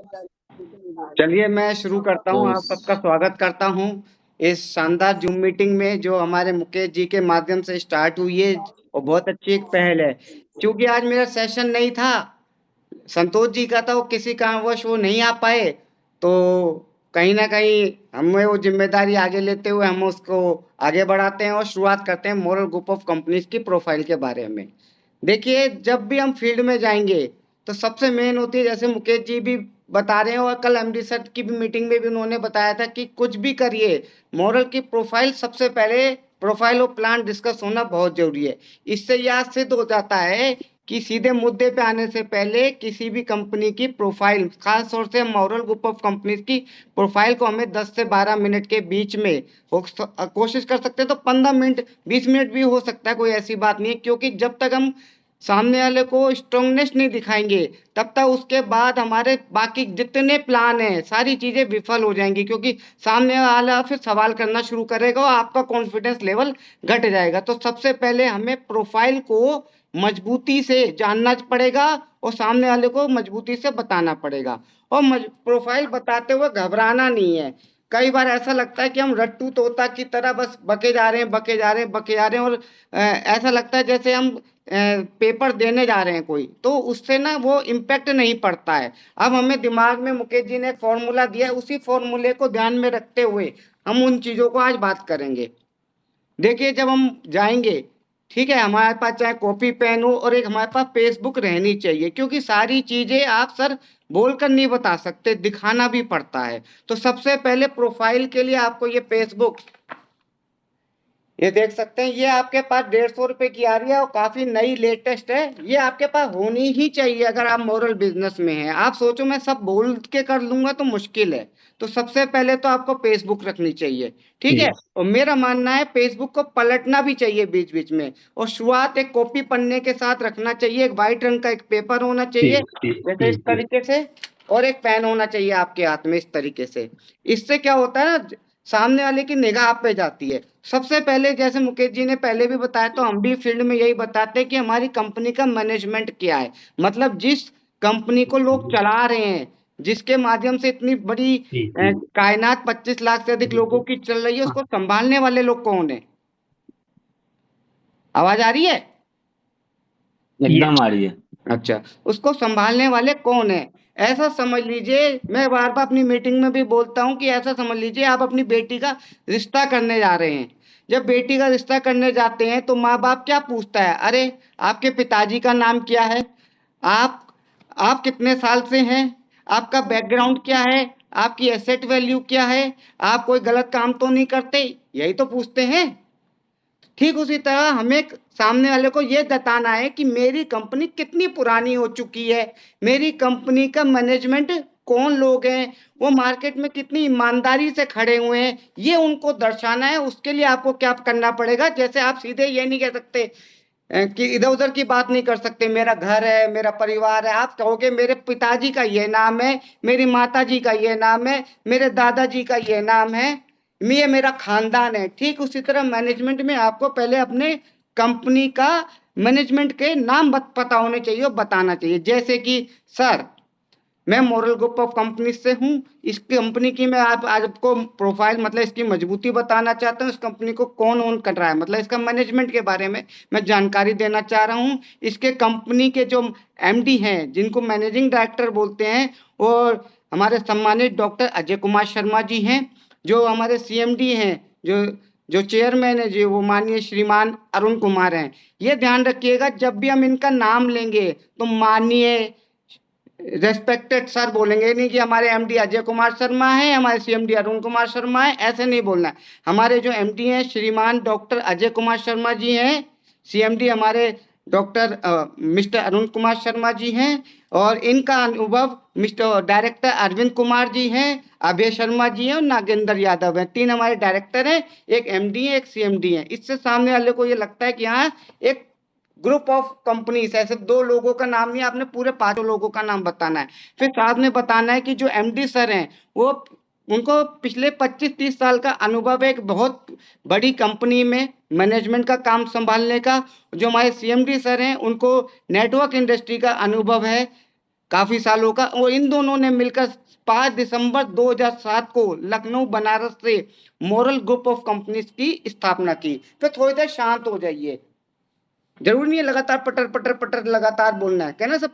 चलिए मैं शुरू करता तो हूँ। आप सबका स्वागत करता हूँ इस शानदार जूम मीटिंग में जो हमारे मुकेश जी के माध्यम से स्टार्ट हुई है और बहुत अच्छी एक पहल है। क्योंकि आज मेरा सेशन नहीं था, संतोष जी का था, वो किसी कारणवश वो नहीं आ पाए, तो कहीं ना कहीं हमें वो जिम्मेदारी आगे लेते हुए हम उसको आगे बढ़ाते हैं और शुरुआत करते हैं मॉरल ग्रुप ऑफ कंपनीज की प्रोफाइल के बारे में। देखिए, जब भी हम फील्ड में जाएंगे तो सबसे मेन होती है, जैसे मुकेश जी भी बता रहे हैं और कल एमडी सर की भी मीटिंग में भी उन्होंने बताया था कि कुछ भी करिए, मॉरल की प्रोफाइल सबसे पहले, प्रोफाइल और प्लान डिस्कस होना बहुत जरूरी है। इससे यह सिद्ध हो जाता है कि सीधे मुद्दे पे आने से पहले किसी भी कंपनी की प्रोफाइल, खास तौर से मॉरल ग्रुप ऑफ कंपनीज की प्रोफाइल को हमें 10 से 12 मिनट के बीच में कोशिश कर सकते हैं तो 15 मिनट 20 मिनट भी हो सकता है, कोई ऐसी बात नहीं है। क्योंकि जब तक हम सामने वाले को स्ट्रांगनेस नहीं दिखाएंगे तब तक उसके बाद हमारे बाकी जितने प्लान हैं सारी चीजें विफल हो जाएंगी, क्योंकि सामने वाला फिर सवाल करना शुरू करेगा और आपका कॉन्फिडेंस लेवल घट जाएगा। तो सबसे पहले हमें प्रोफाइल को मजबूती से जानना पड़ेगा और सामने वाले को मजबूती से बताना पड़ेगा। और प्रोफाइल बताते हुए घबराना नहीं है। कई बार ऐसा लगता है कि हम रट्टू तोता की तरह बस बके जा रहे हैं, बके जा रहे हैं, बके जा रहे हैं, और ऐसा लगता है जैसे हम पेपर देने जा रहे हैं कोई, तो उससे ना वो इम्पैक्ट नहीं पड़ता है। अब हमें दिमाग में मुकेश जी ने एक फॉर्मूला दिया है, उसी फॉर्मूले को ध्यान में रखते हुए हम उन चीजों को आज बात करेंगे। देखिए, जब हम जाएंगे, ठीक है, हमारे पास चाहे कॉपी पेन हो और एक हमारे पास फेसबुक रहनी चाहिए, क्योंकि सारी चीजें आप सर बोलकर नहीं बता सकते, दिखाना भी पड़ता है। तो सबसे पहले प्रोफाइल के लिए आपको ये फेसबुक, ये देख सकते हैं, ये आपके पास 150 रुपए की आ रही है और काफी नई लेटेस्ट है। ये आपके पास होनी ही चाहिए अगर आप मोरल बिजनेस में हैं। आप सोचो मैं सब बोल के कर लूंगा तो मुश्किल है। तो सबसे पहले तो आपको फेसबुक रखनी चाहिए, ठीक है। ठीक और मेरा मानना है फेसबुक को पलटना भी चाहिए बीच बीच में, और शुरुआत एक कॉपी पन्ने के साथ रखना चाहिए। एक व्हाइट रंग का एक पेपर होना चाहिए ठीक ठीक जैसे इस ठीक ठीक तरीके से, और एक पेन होना चाहिए आपके हाथ में इस तरीके से। इससे क्या होता है ना, सामने वाले की निगाह आप पे जाती है। सबसे पहले जैसे मुकेश जी ने पहले भी बताया, तो हम भी फील्ड में यही बताते हैं कि हमारी कंपनी का मैनेजमेंट क्या है। मतलब जिस कंपनी को लोग चला रहे हैं, जिसके माध्यम से इतनी बड़ी ठीक ठीक कायनात 25 लाख से अधिक लोगों की चल रही है, हाँ, उसको संभालने वाले लोग कौन है? आवाज आ रही है? एकदम आ रही है। अच्छा, उसको संभालने वाले कौन है? ऐसा समझ लीजिए, मैं बार बार अपनी मीटिंग में भी बोलता हूँ कि ऐसा समझ लीजिए आप अपनी बेटी का रिश्ता करने जा रहे हैं। जब बेटी का रिश्ता करने जाते हैं तो माँ बाप क्या पूछता है? अरे, आपके पिताजी का नाम क्या है? आप आप कितने साल से हैं? आपका बैकग्राउंड क्या है? आपकी एसेट वैल्यू क्या है? आप कोई गलत काम तो नहीं करते? यही तो पूछते हैं। ठीक उसी तरह हमें सामने वाले को यह बताना है कि मेरी कंपनी कितनी पुरानी हो चुकी है, मेरी कंपनी का मैनेजमेंट कौन लोग हैं, वो मार्केट में कितनी ईमानदारी से खड़े हुए हैं, ये उनको दर्शाना है। उसके लिए आपको क्या करना पड़ेगा? जैसे आप सीधे ये नहीं कह सकते कि इधर उधर की बात नहीं कर सकते, मेरा घर है, मेरा परिवार है। आप कहोगे मेरे पिताजी का ये नाम है, मेरी माता जी का ये नाम है, मेरे दादाजी का ये नाम है, ये मेरा खानदान है। ठीक उसी तरह मैनेजमेंट में आपको पहले अपने कंपनी का मैनेजमेंट के नाम पता होने चाहिए और बताना चाहिए। जैसे कि सर, मैं मॉरल ग्रुप ऑफ कंपनी से हूँ, इस कंपनी की मैं आप आज आपको प्रोफाइल, मतलब इसकी मजबूती बताना चाहता हूँ। इस कंपनी को कौन ओन कर रहा है, मतलब इसका मैनेजमेंट के बारे में मैं जानकारी देना चाह रहा हूँ। इसके कंपनी के जो एमडी हैं, जिनको मैनेजिंग डायरेक्टर बोलते हैं, और हमारे सम्मानित डॉक्टर अजय कुमार शर्मा जी हैं। जो हमारे सीएमडी हैं, जो जो चेयरमैन है जी, वो माननीय श्रीमान अरुण कुमार हैं। ये ध्यान रखिएगा, जब भी हम इनका नाम लेंगे तो माननीय, रेस्पेक्टेड सर बोलेंगे, नहीं कि हमारे एमडी अजय कुमार शर्मा है, हमारे सीएमडी अरुण कुमार शर्मा है, ऐसे नहीं बोलना है। हमारे जो एमडी हैं श्रीमान डॉक्टर अजय कुमार शर्मा जी हैं, सीएमडी हमारे डॉक्टर मिस्टर अरुण कुमार शर्मा जी हैं, और इनका अनुभव मिस्टर डायरेक्टर अरविंद कुमार जी हैं, अभय शर्मा जी हैं और नागेंद्र यादव हैं। तीन हमारे डायरेक्टर हैं, एक एमडी है, एक सीएमडी है। इससे सामने वाले को ये लगता है कि हाँ, एक ग्रुप ऑफ कंपनीज है, सिर्फ दो लोगों का नाम नहीं, आपने पूरे पांचों लोगों का नाम बताना है। फिर साथ में बताना है कि जो एमडी सर हैं, वो, उनको पिछले 25-30 साल का अनुभव है एक बहुत बड़ी कंपनी में मैनेजमेंट का काम संभालने का। जो हमारे सीएमडी सर हैं, उनको नेटवर्क इंडस्ट्री का अनुभव है। काफी सालों का। और इन दोनों ने मिलकर 5 दिसंबर 2007 को लखनऊ बनारस से मोरल ग्रुप ऑफ कंपनीज की स्थापना की। फिर थोड़ी देर शांत हो जाइए, जरूरी नहीं है लगातार पटर पटर पटर लगातार बोलना है। कहना सर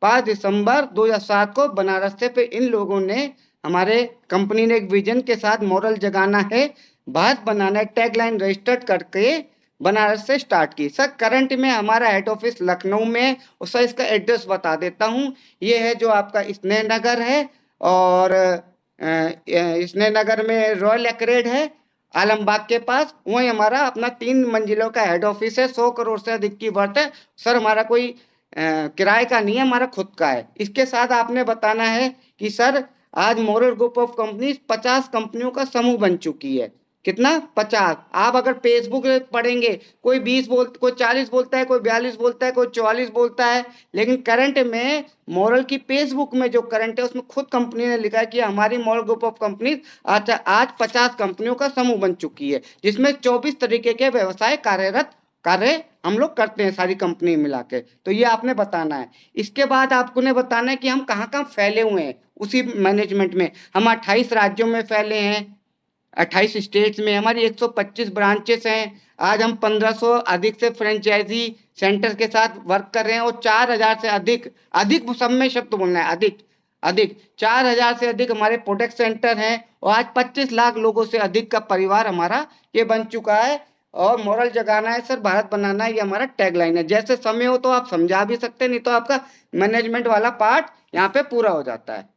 5 दिसंबर 2007 को बनारस से फिर इन लोगों ने, हमारे कंपनी ने एक विजन के साथ मोरल जगाना है, भारत बनाना है टैगलाइन रजिस्टर्ड करके बनारस से स्टार्ट की। सर करंट में हमारा हेड ऑफिस लखनऊ में है, और सर इसका एड्रेस बता देता हूँ। ये है जो आपका स्नेह नगर है, और स्नेह नगर में रॉयल एक्रेड है आलमबाग के पास, वही हमारा अपना 3 मंजिलों का हेड ऑफिस है। 100 करोड़ से अधिक की वर्थ है सर। हमारा कोई किराए का नहीं है, हमारा खुद का है। इसके साथ आपने बताना है कि सर आज मोरल ग्रुप ऑफ कंपनीज 50 कंपनियों का समूह बन चुकी है। कितना? 50। आप अगर फेसबुक पढ़ेंगे, कोई 20 कोई 40 बोलता है, कोई 42 बोलता है, कोई 44 बोलता है, लेकिन करंट में मोरल की फेसबुक में जो करंट है उसमें खुद कंपनी ने लिखा है कि हमारी मोरल ग्रुप ऑफ कंपनीज आज 50 कंपनियों का समूह बन चुकी है, जिसमें 24 तरीके के व्यवसाय कार्य हम लोग करते हैं सारी कंपनी मिला के। तो ये आपने बताना है। इसके बाद आपको ने बताना है कि हम कहाँ कहाँ फैले हुए हैं उसी मैनेजमेंट में। हम 28 राज्यों में फैले हैं, 28 स्टेट्स में हमारी 125 ब्रांचेस हैं। आज हम 1500 अधिक से फ्रेंचाइजी सेंटर के साथ वर्क कर रहे हैं, और 4000 से अधिक सब में शब्द बोलना है, अधिक 4000 से अधिक हमारे प्रोडक्ट सेंटर हैं, और आज 25 लाख लोगों से अधिक का परिवार हमारा ये बन चुका है। और मोरल जगाना है सर, भारत बनाना है, ये हमारा टैगलाइन है। जैसे समय हो तो आप समझा भी सकते हैं, नहीं तो आपका मैनेजमेंट वाला पार्ट यहाँ पे पूरा हो जाता है।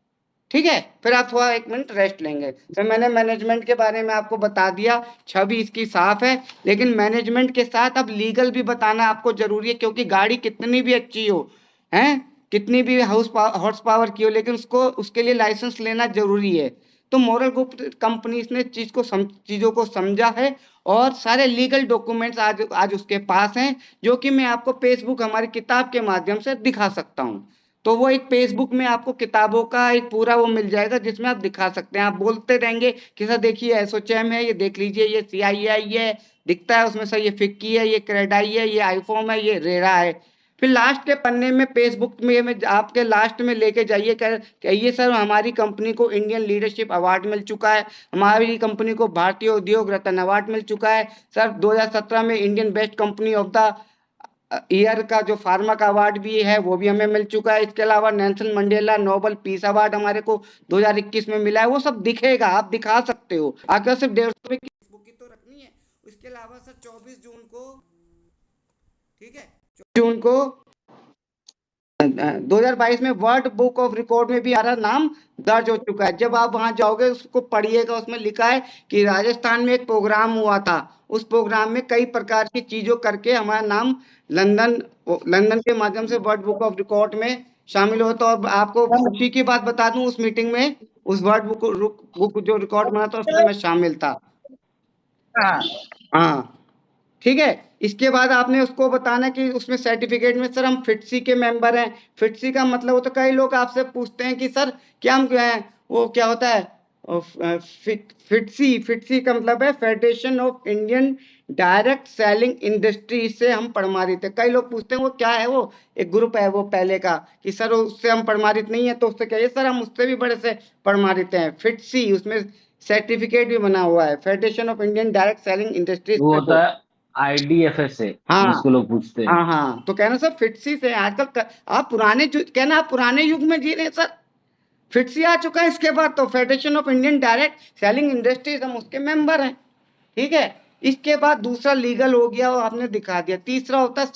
ठीक है, फिर आप थोड़ा 1 मिनट रेस्ट लेंगे। तो मैंने मैनेजमेंट के बारे में आपको बता दिया, छवि इसकी साफ है, लेकिन मैनेजमेंट के साथ अब लीगल भी बताना आपको जरूरी है, क्योंकि गाड़ी कितनी भी अच्छी हो, हैं, कितनी भी हॉर्स पावर की हो, लेकिन उसके लिए लाइसेंस लेना जरूरी है। तो मोरल ग्रुप कंपनीज ने चीजों को समझा है, और सारे लीगल डॉक्यूमेंट्स आज उसके पास हैं, जो कि मैं आपको फेसबुक हमारी किताब के माध्यम से दिखा सकता हूँ। तो वो एक फेसबुक में आपको किताबों का एक पूरा वो मिल जाएगा, जिसमें आप दिखा सकते हैं। आप बोलते रहेंगे कि सर देखिए एसोचैम है, ये देख लीजिए, ये सीआईआई है, दिखता है उसमें सर, ये फिक्की है, ये क्रेडाई है, ये आईफोम है, ये रेरा है। फिर लास्ट के पन्ने में फेसबुक में आपके लास्ट में लेके जाइए, कहिए सर हमारी कंपनी को इंडियन लीडरशिप अवार्ड मिल चुका है, हमारी कंपनी को भारतीय उद्योग रत्न अवार्ड मिल चुका है सर, 2017 में Indian best company of the year का जो फार्मा का अवार्ड भी है वो भी हमें मिल चुका है। इसके अलावा Nelson Mandela Nobel peace award हमारे को 2021 में मिला है। वो सब दिखेगा, आप दिखा सकते हो। आकर सिर्फ 150 की फेसबुक की तो रखनी है। उसके अलावा सर 24 जून को, ठीक है, 24 जून को 2022 में वर्ल्ड बुक ऑफ रिकॉर्ड में भी हमारा नाम दर्ज हो चुका है। जब आप वहां जाओगे उसको पढ़िएगा, उसमें लिखा है कि राजस्थान में एक प्रोग्राम हुआ था, उस प्रोग्राम में कई प्रकार की चीजों करके हमारा नाम लंदन के माध्यम से वर्ल्ड बुक ऑफ रिकॉर्ड में शामिल हो। तो अब आपको खुशी की बात बता दूं, उस मीटिंग में उस वर्ल्ड बुक जो रिकॉर्ड बना था उसमें मैं शामिल था। हाँ, ठीक है। इसके बाद आपने उसको बताना कि उसमें सर्टिफिकेट में सर हम फिटसी के मेंबर हैं। फिटसी का मतलब, वो तो कई लोग आपसे पूछते हैं कि सर क्या हम क्या है, वो क्या होता है फिटसी का मतलब है federation of Indian direct selling industry से हम प्रमाणित है। कई लोग पूछते हैं वो क्या है, वो एक ग्रुप है वो पहले का, कि सर उससे हम प्रमाणित नहीं है, तो उससे कहिए सर हम उससे भी बड़े से प्रमाणित हैं। फिटसी, उसमें सर्टिफिकेट भी बना हुआ है, federation of Indian direct selling industries. वो होता है IDFS से, हाँ जिसको लोग पूछते हैं। हाँ, तो कहना सर फिटसी से आजकल आप कहना आप पुराने युग में जी रहे हैं सर। फिटसी आ चुका है, इसके बाद तो federation of Indian direct selling industries, हम उसके मेंबर हैं। ठीक है, इसके बाद दूसरा लीगल हो गया, वो आपने दिखा दिया। तीसरा होता है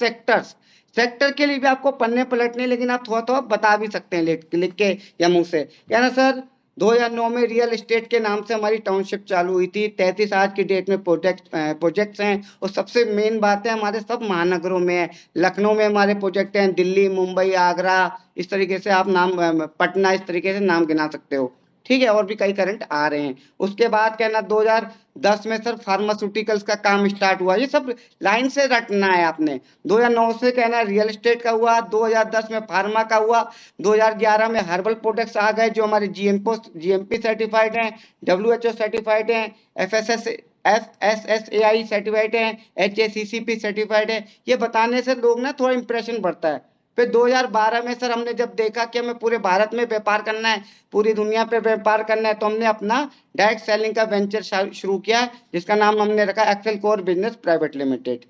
सेक्टर के लिए भी आपको पन्ने पलटने, लेकिन आप थोड़ा थोड़ा बता भी सकते हैं लिख के या मुंह से। कहना सर 2009 में रियल एस्टेट के नाम से हमारी टाउनशिप चालू हुई थी। 33 आज की डेट में प्रोजेक्ट्स हैं, और सबसे मेन बात है हमारे सब महानगरों में है। लखनऊ में हमारे प्रोजेक्ट हैं, दिल्ली, मुंबई, आगरा, इस तरीके से आप नाम, पटना, इस तरीके से नाम गिना सकते हो। ठीक है, और भी कई करंट आ रहे हैं। उसके बाद कहना 2010 में सर फार्मास्यूटिकल्स का काम स्टार्ट हुआ। ये सब लाइन से रटना है आपने। 2009 से कहना रियल एस्टेट का हुआ, 2010 में फार्मा का हुआ, 2011 में हर्बल प्रोडक्ट्स आ गए जो हमारे जीएमपी सर्टिफाइड हैं, WHO सर्टिफाइड हैं, FSSAI सर्टिफाइड हैं, HACCP सर्टिफाइड है। ये बताने से लोग ना थोड़ा इंप्रेशन बढ़ता है, फिर 2012 में सर हमने जब देखा कि हमें पूरे भारत में व्यापार करना है, पूरी दुनिया पे व्यापार करना है, तो हमने अपना डायरेक्ट सेलिंग का वेंचर शुरू किया, जिसका नाम हमने रखा Excel Core Business Private Limited.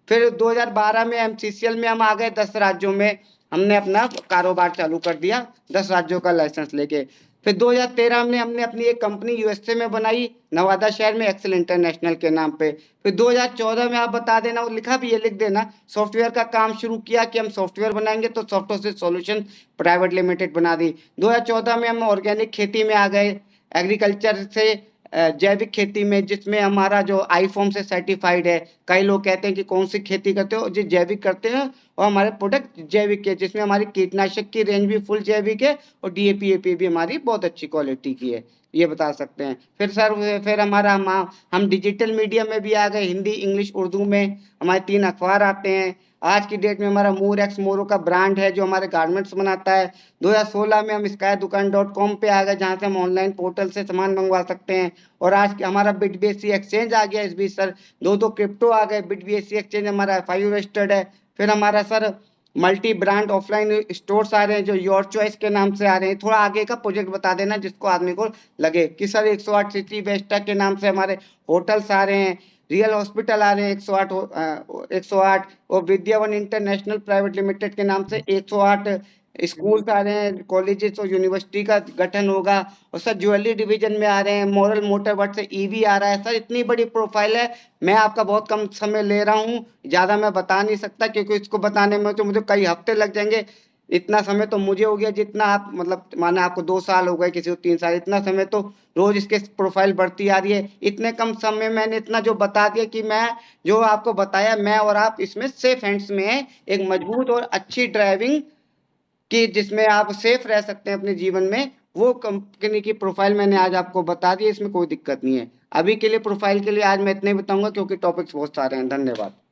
फिर 2012 में एमसीसीएल में हम आ गए, 10 राज्यों में हमने अपना कारोबार चालू कर दिया, 10 राज्यों का लाइसेंस लेके। फिर 2013 में हमने अपनी एक कंपनी यूएसए में बनाई, नवादा शहर में, एक्सेल इंटरनेशनल के नाम पे। फिर 2014 में आप बता देना, और लिखा भी है, लिख देना, सॉफ्टवेयर का काम शुरू किया कि हम सॉफ्टवेयर बनाएंगे, तो सॉफ्टवेयर सॉल्यूशन प्राइवेट लिमिटेड बना दी। 2014 में हम ऑर्गेनिक खेती में आ गए, एग्रीकल्चर से जैविक खेती में, जिसमें हमारा जो आईफॉर्म से सर्टिफाइड है। कई लोग कहते हैं कि कौन सी खेती करते हो, जो जैविक करते हैं, और हमारे प्रोडक्ट जैविक है, जिसमें हमारी कीटनाशक की रेंज भी फुल जैविक है, और डीएपी एपी भी हमारी बहुत अच्छी क्वालिटी की है, ये बता सकते हैं। फिर सर फिर हमारा हम डिजिटल मीडिया में भी आ गए, हिंदी, इंग्लिश, उर्दू में हमारे 3 अखबार आते हैं। आज की डेट में हमारा मोर एक्स मोरो का ब्रांड है, जो हमारे गारमेंट्स बनाता है। 2016 में हम skydukan.com पे आ गए, जहाँ से हम ऑनलाइन पोर्टल से सामान मंगवा सकते हैं। और आज हमारा बिटबीएससी एक्सचेंज आ गया इस बीच सर, 2 क्रिप्टो आ गए, बिटबीएससी एक्सचेंज हमारा FIU रजिस्टर्ड है। फिर हमारा sir multi brand offline stores आ रहे हैं, जो योर चॉइस के नाम से आ रहे हैं। थोड़ा आगे का प्रोजेक्ट बता देना, जिसको आदमी को लगे कि सर 108 सिटी वेस्टा के नाम से हमारे होटल्स आ रहे हैं, रियल हॉस्पिटल आ रहे हैं 108, और विद्यावन इंटरनेशनल प्राइवेट लिमिटेड के नाम से 108 स्कूल्स आ रहे हैं, कॉलेजेस और यूनिवर्सिटी का गठन होगा। और सर ज्वेलरी डिवीजन में आ रहे हैं, मॉरल मोटर वर्ड से ईवी आ रहा है। सर इतनी बड़ी प्रोफाइल है, मैं आपका बहुत कम समय ले रहा हूँ, ज्यादा मैं बता नहीं सकता, क्योंकि इसको बताने में तो मुझे कई हफ्ते लग जाएंगे। इतना समय तो मुझे हो गया, जितना आप मतलब माना आपको 2 साल हो गए, किसी को 3 साल, इतना समय तो रोज इसके प्रोफाइल बढ़ती आ रही है। इतने कम समय में मैंने इतना जो बता दिया कि मैं जो आपको बताया, मैं और आप इसमें सेफ हैंड्स में है, एक मजबूत और अच्छी ड्राइविंग कि जिसमें आप सेफ रह सकते हैं अपने जीवन में, वो कंपनी की प्रोफाइल मैंने आज आपको बता दी, इसमें कोई दिक्कत नहीं है। अभी के लिए प्रोफाइल के लिए आज मैं इतना ही बताऊंगा, क्योंकि टॉपिक्स बहुत सारे हैं। धन्यवाद।